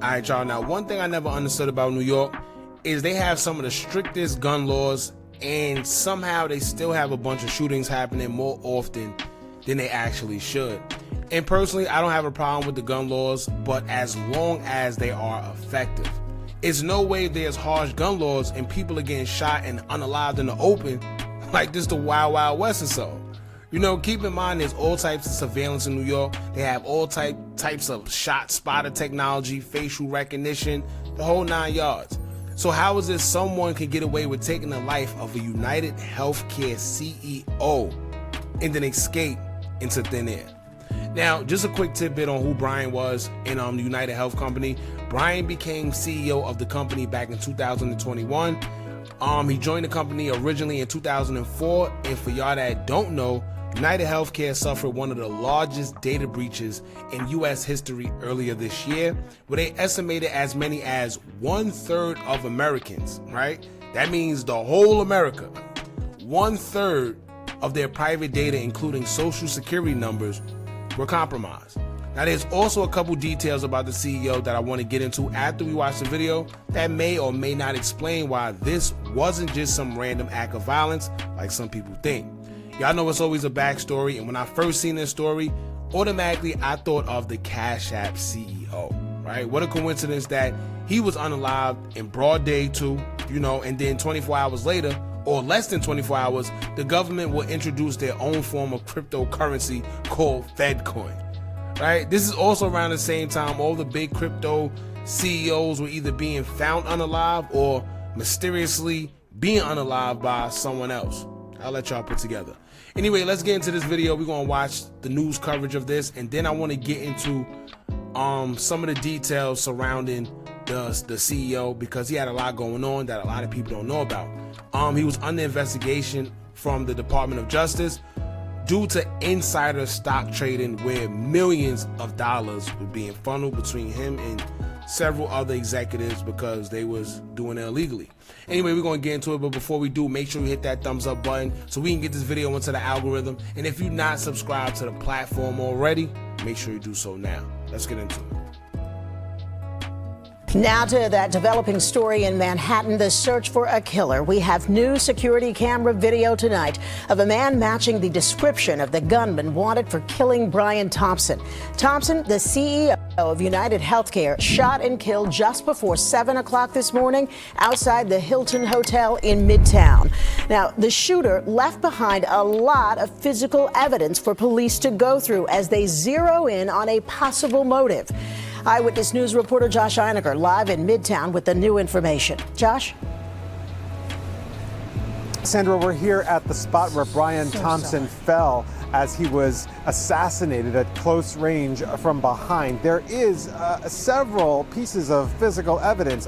Alright, y'all. Now, one thing I never understood about New York is they have some of the strictest gun laws, and somehow they still have a bunch of shootings happening more often than they actually should. And personally, I don't have a problem with the gun laws, but as long as they are effective. It's no way there's harsh gun laws and people are getting shot and unalived in the open like this the Wild Wild West or so. You know, keep in mind there's all types of surveillance in New York. They have all types of shot spotter technology, facial recognition, the whole 9 yards. So how is it someone can get away with taking the life of a UnitedHealthCare CEO and then escape into thin air? Now, just a quick tidbit on who Brian was in the United Health Company. Brian became CEO of the company back in 2021. He joined the company originally in 2004, and for y'all that don't know, UnitedHealthCare suffered one of the largest data breaches in U.S. history earlier this year, where they estimated as many as 1/3 of Americans, right? That means the whole America. 1/3 of their private data, including social security numbers, were compromised. Now, there's also a couple details about the CEO that I want to get into after we watch the video that may or may not explain why this wasn't just some random act of violence like some people think. Y'all know it's always a backstory, and when I first seen this story, automatically I thought of the Cash App CEO, right? What a coincidence that he was unalived in broad day too, you know, and then 24 hours later, or less than 24 hours, the government will introduce their own form of cryptocurrency called FedCoin, right? This is also around the same time all the big crypto CEOs were either being found unalive or mysteriously being unalive by someone else. I'll let y'all put together. Anyway, let's get into this video. We're gonna watch the news coverage of this, and then I want to get into some of the details surrounding the CEO, because he had a lot going on that a lot of people don't know about. He was under investigation from the Department of Justice due to insider stock trading, where millions of dollars were being funneled between him and several other executives because they was doing it illegally. Anyway, we're going to get into it, but before we do, make sure you hit that thumbs up button so we can get this video into the algorithm. And if you're not subscribed to the platform already, make sure you do so now. Let's get into it. Now to that developing story in Manhattan, the search for a killer. We have new security camera video tonight of a man matching the description of the gunman wanted for killing Brian Thompson. Thompson, the CEO of UnitedHealthCare, shot and killed just before 7 o'clock this morning outside the Hilton Hotel in Midtown. Now, the shooter left behind a lot of physical evidence for police to go through as they zero in on a possible motive. Eyewitness News reporter Josh Einiger live in Midtown with the new information. Josh? Sandra, we're here at the spot where Brian Thompson fell as he was assassinated at close range from behind. There is several pieces of physical evidence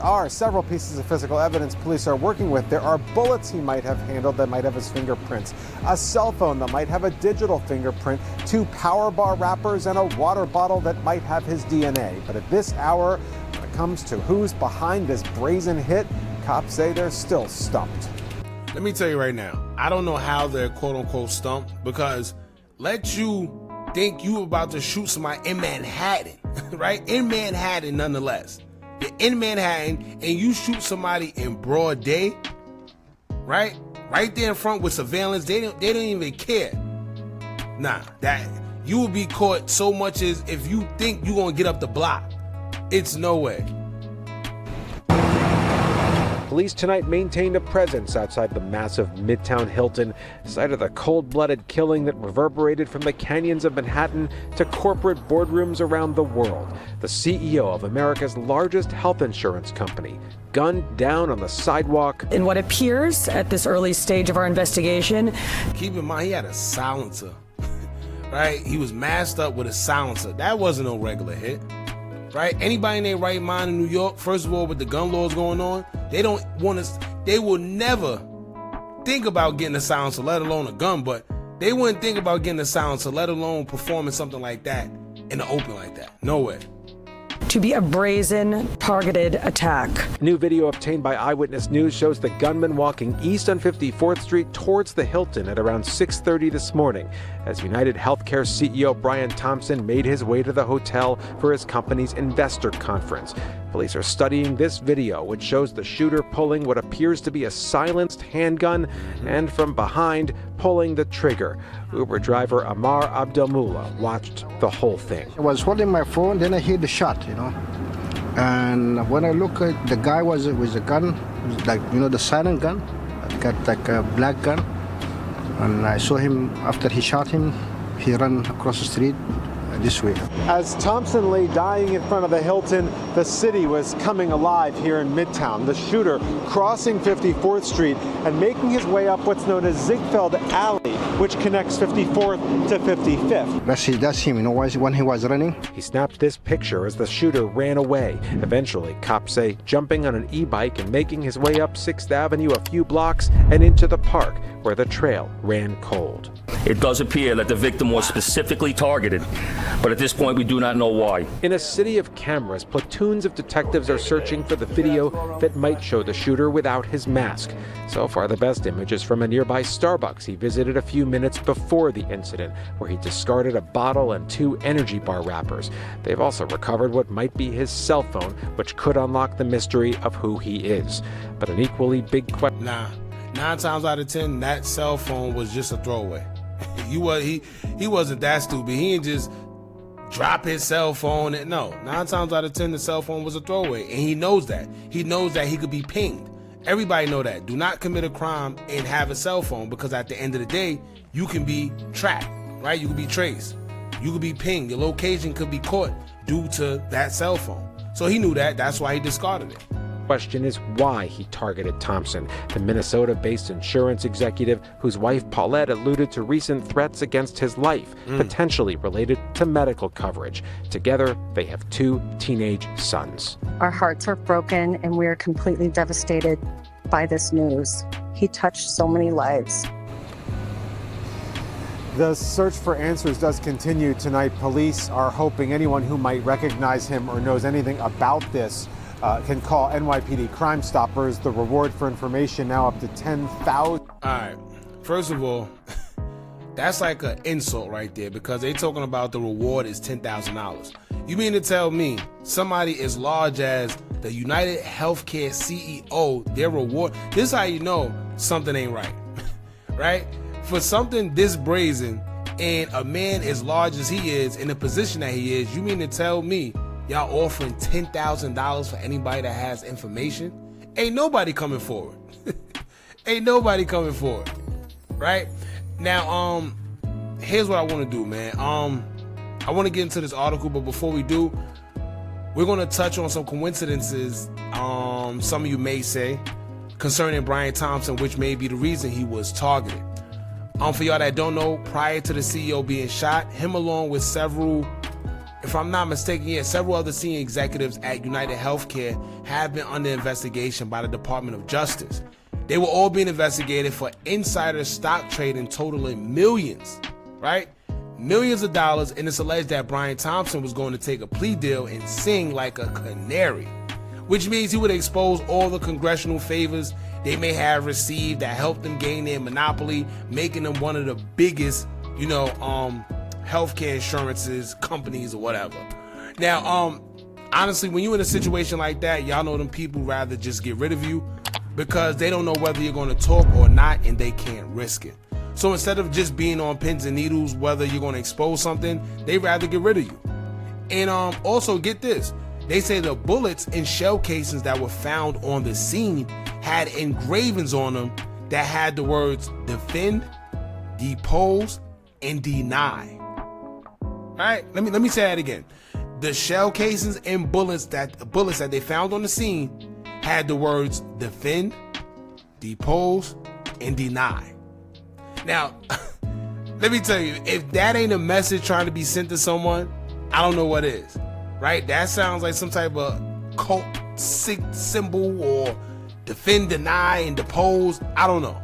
police are working with. There are bullets he might have handled that might have his fingerprints, a cell phone that might have a digital fingerprint, 2 power bar wrappers, and a water bottle that might have his DNA. But at this hour, when it comes to who's behind this brazen hit, cops say they're still stumped. Let me tell you right now, I don't know how they're quote-unquote stumped, because let you think you about to shoot somebody in Manhattan, right? In Manhattan, nonetheless. You're in Manhattan and you shoot somebody in broad day, right? Right there in front with surveillance. They don't even care. Nah, that you will be caught so much as if you think you're gonna get up the block. It's no way. Police tonight maintained a presence outside the massive Midtown Hilton, site of the cold-blooded killing that reverberated from the canyons of Manhattan to corporate boardrooms around the world. The CEO of America's largest health insurance company, gunned down on the sidewalk. In what appears at this early stage of our investigation. Keep in mind, he had a silencer, right? He was masked up with a silencer. That wasn't no regular hit. Right? Anybody in their right mind in New York, first of all, with the gun laws going on, they will never think about getting a silencer, let alone a gun, but they wouldn't think about getting a silencer, let alone performing something like that in the open like that. No way. to be a brazen, targeted attack. New video obtained by Eyewitness News shows the gunman walking east on 54th Street towards the Hilton at around 6:30 this morning, as UnitedHealthCare CEO Brian Thompson made his way to the hotel for his company's investor conference. Police are studying this video, which shows the shooter pulling what appears to be a silenced handgun and from behind pulling the trigger. Uber driver Amar Abdelmullah watched the whole thing. I was holding my phone, then I heard the shot, And when I look at the guy was with a gun, like, the silent gun, got like a black gun. And I saw him, after he shot him, he ran across the street this way. As Thompson lay dying in front of the Hilton, the city was coming alive here in Midtown. The shooter crossing 54th Street and making his way up what's known as Ziegfeld Alley, which connects 54th to 55th. That's him, when he was running. He snapped this picture as the shooter ran away, eventually, cops say, jumping on an e-bike and making his way up 6th Avenue a few blocks and into the park, where the trail ran cold. It does appear that the victim was specifically targeted, but at this point we do not know why. In a city of cameras, platoons of detectives are searching for the video that might show the shooter without his mask. So far, the best image is from a nearby Starbucks he visited a few minutes before the incident, where he discarded a bottle and 2 energy bar wrappers. They've also recovered what might be his cell phone, which could unlock the mystery of who he is. But an equally big question. 9 times out of 10, that cell phone was just a throwaway. He wasn't that stupid. He didn't just drop his cell phone. No, 9 times out of 10, the cell phone was a throwaway, and he knows that. He knows that he could be pinged. Everybody know that. Do not commit a crime and have a cell phone, because at the end of the day, you can be tracked, right? You can be traced. You could be pinged. Your location could be caught due to that cell phone. So he knew that. That's why he discarded it. Question is why he targeted Thompson, the Minnesota-based insurance executive whose wife Paulette alluded to recent threats against his life, potentially related to medical coverage. Together, they have 2 teenage sons. Our hearts are broken and we are completely devastated by this news. He touched so many lives. The search for answers does continue tonight. Police are hoping anyone who might recognize him or knows anything about this can call NYPD Crime Stoppers. The reward for information now up to $10,000. All right. First of all, that's like an insult right there, because they talking about the reward is $10,000. You mean to tell me somebody as large as the UnitedHealthCare CEO, their reward? This is how you know something ain't right, right? For something this brazen and a man as large as he is in the position that he is, you mean to tell me y'all offering $10,000 for anybody that has information? Ain't nobody coming forward. Ain't nobody coming forward, right? Now, here's what I want to do, man. I want to get into this article, but before we do, we're going to touch on some coincidences, some of you may say, concerning Brian Thompson, which may be the reason he was targeted. For y'all that don't know, prior to the CEO being shot, him along with several, if I'm not mistaken, several other senior executives at UnitedHealthCare have been under investigation by the Department of Justice. They were all being investigated for insider stock trading totaling millions, right? Millions of dollars, and it's alleged that Brian Thompson was going to take a plea deal and sing like a canary, which means he would expose all the congressional favors they may have received that helped them gain their monopoly, making them one of the biggest, healthcare insurances companies or whatever. Now, honestly, when you're in a situation like that, y'all know them people rather just get rid of you because they don't know whether you're going to talk or not, and they can't risk it. So instead of just being on pins and needles whether you're going to expose something, they rather get rid of you. And also get this, they say the bullets and shell casings that were found on the scene had engravings on them that had the words defend, depose, and deny. All right, let me say that again. The shell casings and bullets that they found on the scene had the words defend, depose, and deny. Now, let me tell you, if that ain't a message trying to be sent to someone, I don't know what is, right? That sounds like some type of cult symbol, or defend, deny, and depose. I don't know.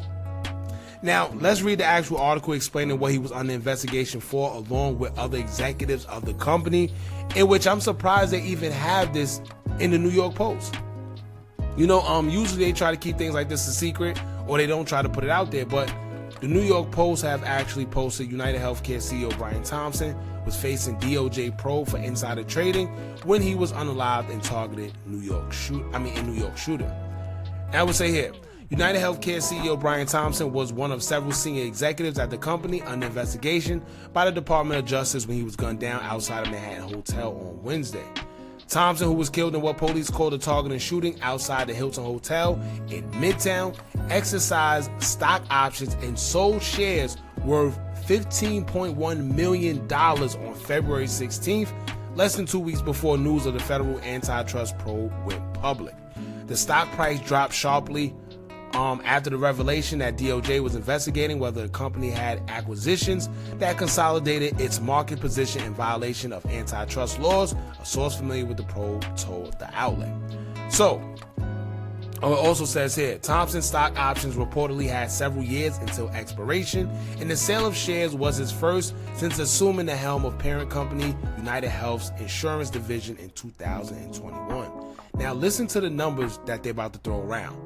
Now, let's read the actual article explaining what he was under investigation for, along with other executives of the company, in which I'm surprised they even have this in the New York Post. You know, usually they try to keep things like this a secret, or they don't try to put it out there, but the New York Post have actually posted UnitedHealthCare CEO Brian Thompson was facing DOJ probe for insider trading when he was unalived and targeted New York shooter. And I would say here, UnitedHealthCare CEO Brian Thompson was one of several senior executives at the company under investigation by the Department of Justice when he was gunned down outside of Manhattan Hotel on Wednesday. Thompson, who was killed in what police called a targeted shooting outside the Hilton Hotel in Midtown, exercised stock options and sold shares worth $15.1 million on February 16th, less than 2 weeks before news of the federal antitrust probe went public. The stock price dropped sharply after the revelation that DOJ was investigating whether the company had acquisitions that consolidated its market position in violation of antitrust laws, a source familiar with the probe told the outlet. So, it also says here, Thompson's stock options reportedly had several years until expiration, and the sale of shares was his first since assuming the helm of parent company UnitedHealth's insurance division in 2021. Now listen to the numbers that they're about to throw around.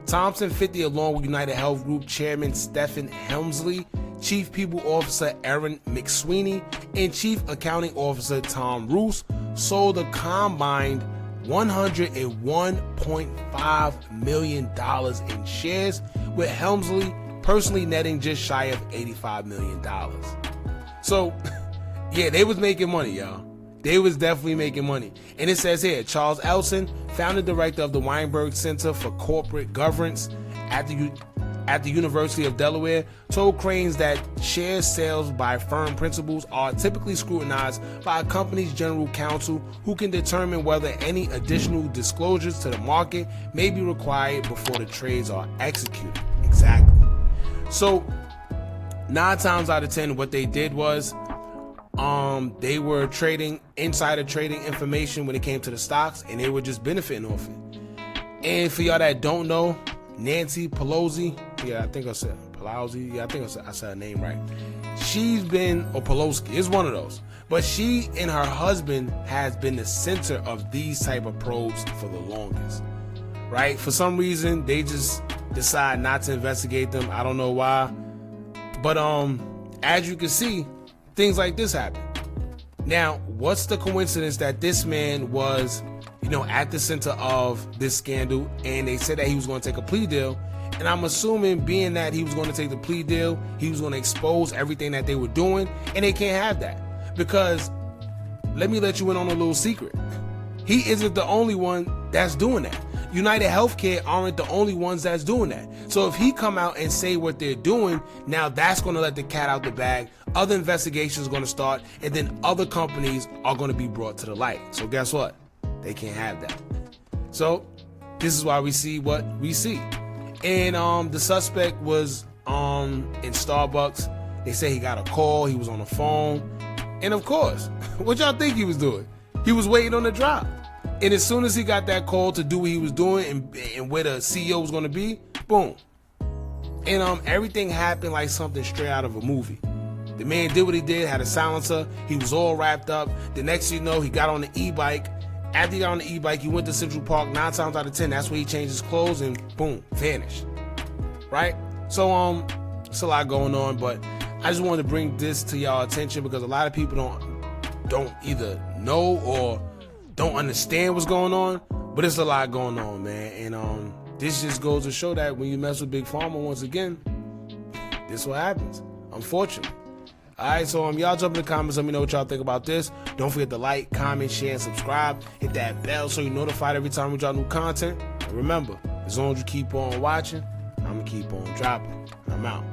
Thompson 50, along with UnitedHealth Group Chairman Stephen Helmsley, Chief People Officer Erin McSweeney, and Chief Accounting Officer Tom Roos, sold a combined $101.5 million in shares, with Helmsley personally netting just shy of $85 million. So, yeah, they was making money, y'all. They was definitely making money. And it says here, Charles Elson, founder director of the Weinberg Center for Corporate Governance at the University of Delaware, told Cranes that share sales by firm principals are typically scrutinized by a company's general counsel, who can determine whether any additional disclosures to the market may be required before the trades are executed. Exactly. So 9 times out of 10, what they did was they were trading insider trading information when it came to the stocks, and they were just benefiting off it. And for y'all that don't know, Nancy Pelosi, I think I said her name right. She's been, or Pelosi, it's one of those. But she and her husband has been the center of these type of probes for the longest, right? For some reason, they just decide not to investigate them. I don't know why. But as you can see, things like this happen. Now, what's the coincidence that this man was, at the center of this scandal, and they said that he was going to take a plea deal? And I'm assuming, being that he was going to take the plea deal, he was going to expose everything that they were doing, and they can't have that. Because, let me let you in on a little secret. He isn't the only one that's doing that. UnitedHealthCare aren't the only ones that's doing that. So if he come out and say what they're doing, now that's going to let the cat out the bag. Other investigations are going to start, and then other companies are going to be brought to the light. So guess what? They can't have that. So this is why we see what we see. And the suspect was in Starbucks. They say he got a call. He was on the phone. And of course, what y'all think he was doing? He was waiting on the drop. And as soon as he got that call to do what he was doing and where the CEO was going to be, boom. And everything happened like something straight out of a movie. The man did what he did, had a silencer. He was all wrapped up. The next thing you know, he got on the e-bike. After he got on the e-bike, he went to Central Park. 9 times out of 10, that's where he changed his clothes and boom, vanished. Right? So it's a lot going on, but I just wanted to bring this to y'all attention because a lot of people don't either know or don't understand what's going on, but it's a lot going on, man. And this just goes to show that when you mess with Big Pharma, once again, this is what happens, unfortunately. All right, so y'all jump in the comments, let me know what y'all think about this. Don't forget to like, comment, share, and subscribe. Hit that bell so you're notified every time we drop new content. And remember, as long as you keep on watching, I'm gonna keep on dropping. I'm out.